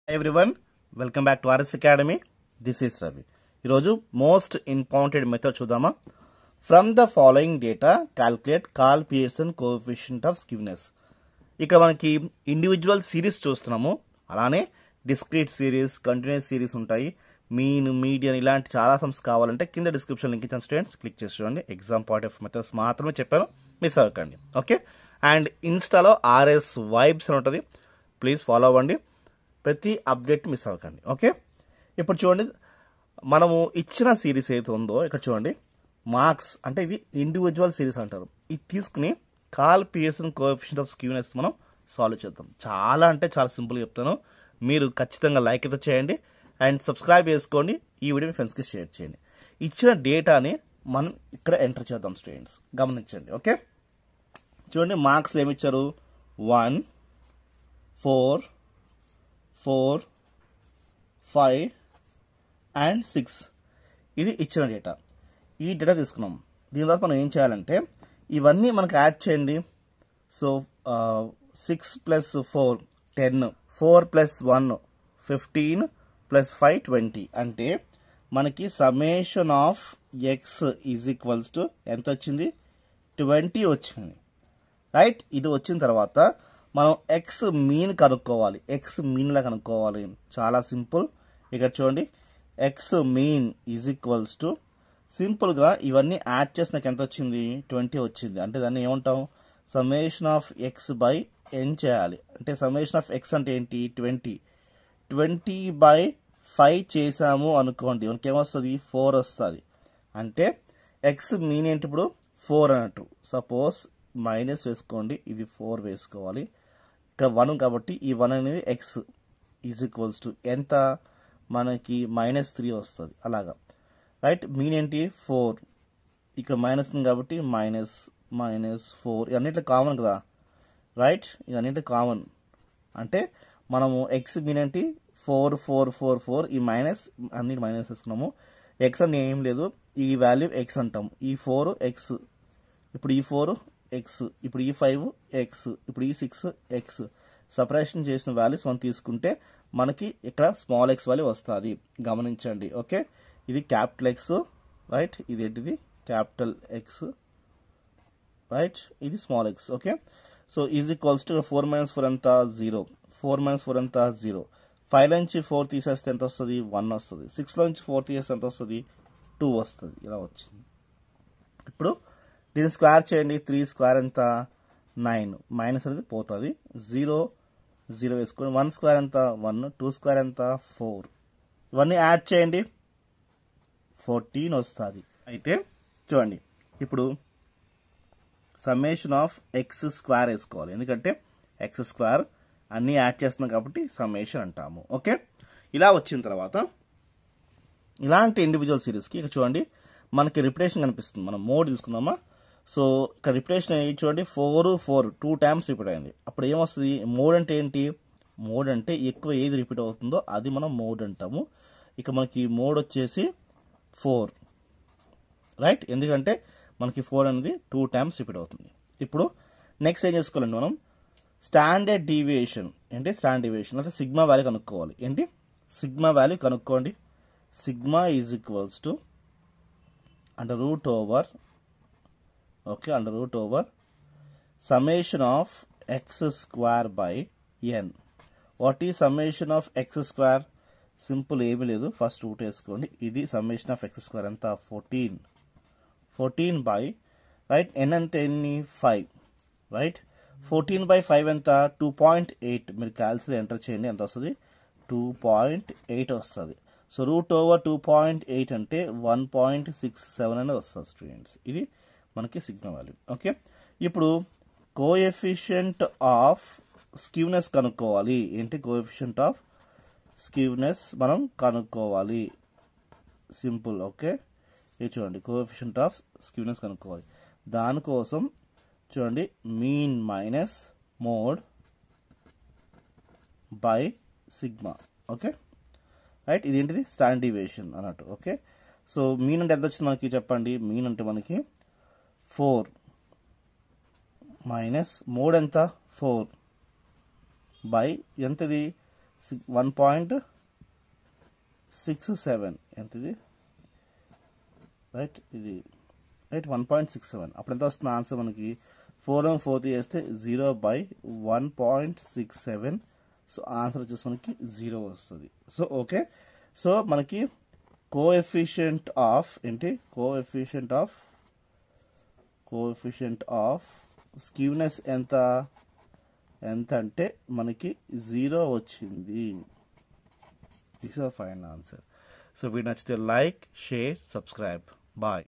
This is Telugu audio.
Hi everyone, welcome back to RS Academy. This is Ravi. ఈరోజు మోస్ట్ ఇంపార్టెంట్ మెథడ్ చూద్దామా. From the following data calculate curl Pearson coefficient of skewness. ఇక్కడ మనకి ఇండివిజువల్ సిరీస్ చూస్తున్నాము, అలానే డిస్క్రీట్ సిరీస్, కంటిన్యూస్ సిరీస్ ఉంటాయి. మీన్, మీడియన్ ఇలాంటి చాలా సమ్స్ కావాలంటే కింద డిస్క్రిప్షన్ లింక్ ఇచ్చిన స్టూడెంట్స్ క్లిక్ చేసి చూడండి. ఎగ్జామ్ పాయింట్ ఆఫ్ మెథడ్స్ మాత్రమే చెప్పాను, మిస్ అవ్వకండి. ఓకే, అండ్ ఇన్స్టాలో ఆర్ఎస్ వైబ్స్ అని ఉంటుంది, ప్లీజ్ ఫాలో అవ్వండి. ప్రతి అప్డేట్ మిస్ అవ్వకండి. ఓకే, ఇప్పుడు చూడండి, మనము ఇచ్చిన సిరీస్ ఏదైతే ఉందో ఇక్కడ చూడండి, మార్క్స్ అంటే ఇది ఇండివిజువల్ సిరీస్ అంటారు. ఇది తీసుకుని curl Pearson coefficient of skewness మనం సాల్వ్ చేద్దాం. చాలా అంటే చాలా సింపుల్గా చెప్తాను, మీరు ఖచ్చితంగా లైక్ అయితే చేయండి అండ్ సబ్స్క్రైబ్ చేసుకోండి. ఈ వీడియో మీ ఫ్రెండ్స్కి షేర్ చేయండి. ఇచ్చిన డేటాని మనం ఇక్కడ ఎంటర్ చేద్దాం స్టూడెంట్స్, గమనించండి. ఓకే, చూడండి, మార్క్స్లో ఏమి ఇచ్చారు, 1, 4, 4, 5 అండ్ 6. ఇది ఇచ్చిన డేటా. ఈ డేటా తీసుకున్నాం. దీని తర్వాత మనం ఏం చేయాలంటే ఇవన్నీ మనకు యాడ్ చేయండి. సో 6 + 4 10, 4 + 1 15 + 5 20. అంటే మనకి summation of X is equals to ఎంత వచ్చింది, 20 వచ్చింది. రైట్, ఇది వచ్చిన తర్వాత మనం ఎక్స్ మీన్ కనుక్కోవాలి. ఎక్స్ మీన్లా కనుక్కోవాలి, చాలా సింపుల్. ఇక్కడ చూడండి, X mean is equals to సింపుల్గా ఇవన్నీ యాడ్ చేసి నాకు ఎంత వచ్చింది, 20 వచ్చింది. అంటే దాన్ని ఏమంటాం, సమ్మేషన్ ఆఫ్ ఎక్స్ బై ఎన్ చేయాలి. అంటే సమ్మేషన్ ఆఫ్ ఎక్స్ అంటే ఏంటి, 20. 20/5 చేసాము అనుకోండి, మనకి ఏమొస్తుంది, 4 వస్తుంది. అంటే ఎక్స్ మీన్ ఏంటి ఇప్పుడు 4 అన్నట్టు. సపోజ్ మైనస్ వేసుకోండి, ఇది 4 వేసుకోవాలి. ఇక్కడ 1 కాబట్టి ఈ 1 అనేది ఎక్స్ ఈజ్ ఈక్వల్స్ టు ఎంత, మనకి -3 వస్తుంది. అలాగా రైట్. మీన్ ఏంటి 4, ఇక్కడ మైనస్ ఉంది కాబట్టి -4. ఇవన్నిట్లో కామన్ కదా, రైట్, ఇవన్నిట్లో కామన్. అంటే మనము ఎక్స్ మీన్ ఏంటి 4 4 4 4, ఈ మైనస్ అన్నిటి మైనస్ వేసుకున్నాము. ఎక్స్ అని ఏం లేదు, ఈ వాల్యూ ఎక్స్ అంటాము. ఈ 4 ఎక్స్, ఇప్పుడు ఈ 4 ఎక్స్, ఇప్పుడు ఈ 5 ఎక్స్, ఇప్పుడు ఈ 6 ఎక్స్. సపరేషన్ చేసిన వాల్యూస్ మనం తీసుకుంటే మనకి ఇక్కడ స్మాల్ ఎక్స్ వాల్యూ వస్తుంది, గమనించండి. ఓకే, ఇది క్యాపిటల్ ఎక్స్, రైట్, ఇది ఏంటిది క్యాపిటల్ ఎక్స్, రైట్, ఇది small X. Okay, so is equals to 4 - 4 ఎంత, 0. 4 - 4 ఎంత, 0. 5 నుంచి 4 తీసేస్తే ఎంత వస్తుంది, 1 వస్తుంది. 6 నుంచి 4 తీసేస్తే ఎంత వస్తుంది, 2 వస్తుంది. ఇలా వచ్చింది. ఇప్పుడు దీన్ని స్క్వేర్ చేయండి. 3 స్క్వేర్ ఎంత, 9. మైనస్ అనేది పోతుంది, 0 0 వేసుకోండి. 1 స్క్వేర్ ఎంత, 1. 2 స్క్వేర్ ఎంత, 4. ఇవన్నీ యాడ్ చేయండి, 14 వస్తుంది. అయితే చూడండి, ఇప్పుడు సమ్మేషన్ ఆఫ్ ఎక్స్ స్క్వేర్ వేసుకోవాలి, ఎందుకంటే ఎక్స్ స్క్వేర్ అన్నీ యాడ్ చేస్తున్నాం కాబట్టి సమ్మేషన్ అంటాము. ఓకే, ఇలా వచ్చిన తర్వాత ఇలాంటి ఇండివిజువల్ సిరీస్కి ఇక్కడ చూడండి, మనకి రిపిటేషన్ కనిపిస్తుంది. మనం మోడ్ తీసుకుందామా. సో ఇక్కడ రిపిటేషన్ అయ్యి చూడండి, 4 4 2 టైమ్స్ రిపీట్ అయింది. అప్పుడు ఏమొస్తుంది, మోడ్ అంటే ఏంటి, మోడ్ అంటే ఎక్కువ ఏది రిపీట్ అవుతుందో అది మనం మోడ్ అంటాము. ఇక మనకి మోడ్ వచ్చేసి 4, రైట్, ఎందుకంటే మనకి 4 అనేది 2 టైమ్స్ రిపీట్ అవుతుంది. ఇప్పుడు నెక్స్ట్ ఏం చేసుకోవాలండి, మనం స్టాండర్డ్ డీవియేషన్ ఏంటి, స్టాండర్డ్ డీవియేషన్ అంటే సిగ్మా వాల్యూ కనుక్కోవాలి. ఏంటి, సిగ్మా వాల్యూ కనుక్కోండి. Sigma is equals to √, okay, √, summation of x square by n. What ఈ summation of x square, simple ఏమీ లేదు, ఫస్ట్ రూట్ వేసుకోండి. ఇది సమ్మేషన్ ఆఫ్ ఎక్స్ స్క్వేర్ ఎంత, 14 బై, రైట్, ఎన్ అంటే ఎన్ని, 5, రైట్. 14/5 ఎంత, 2.8. మీరు క్యాల్సిలో ఎంటర్ చేయండి, ఎంత వస్తుంది, 2.8 వస్తుంది. సో √2.8 అంటే 1.67 అనేది వస్తుంది స్టూడెంట్స్. ఇది మనకి సిగ్మా వాల్యూ. ఓకే, ఇప్పుడు కోఎఫిషియంట్ ఆఫ్ స్క్యూనెస్ కనుక్కోవాలి. ఏంటి, కోఎఫిషియంట్ ఆఫ్ స్క్యూనెస్ మనం కనుక్కోవాలి, సింపుల్. ఓకే, ఇది చూడండి, కోఎఫిషియంట్ ఆఫ్ స్క్యూనెస్ కనుక్కోవాలి. దానికోసం చూడండి, mean minus mode by sigma. Okay, right, ఇదేంటిది స్టాండర్డ్ డీవియేషన్ అన్నట్టు. ఓకే, సో మీన్ అంటే ఎంత వచ్చింది మనకి చెప్పండి. మీన్ అంటే మనకి 4 మైనస్ మోడ్ ఎంత, 4 బై ఎంతది 1.67 ఎంతది రైట్, ఇది రైట్ 1.67. అప్పుడు ఎంత వస్తుంది ఆన్సర్ మనకి? 4 చేస్తే 0/1.67. సో ఆన్సర్ వచ్చేసి మనకి 0 వస్తుంది. సో ఓకే, సో మనకి కోఎఫిషియంట్ ఆఫ్ ఏంటి, కోఎఫిషియంట్ ఆఫ్ స్క్యూనెస్ ఎంత అంటే మనకి 0 వచ్చింది. This is final answer. So video నచ్చితే లైక్, షేర్, సబ్స్క్రైబ్. బాయ్.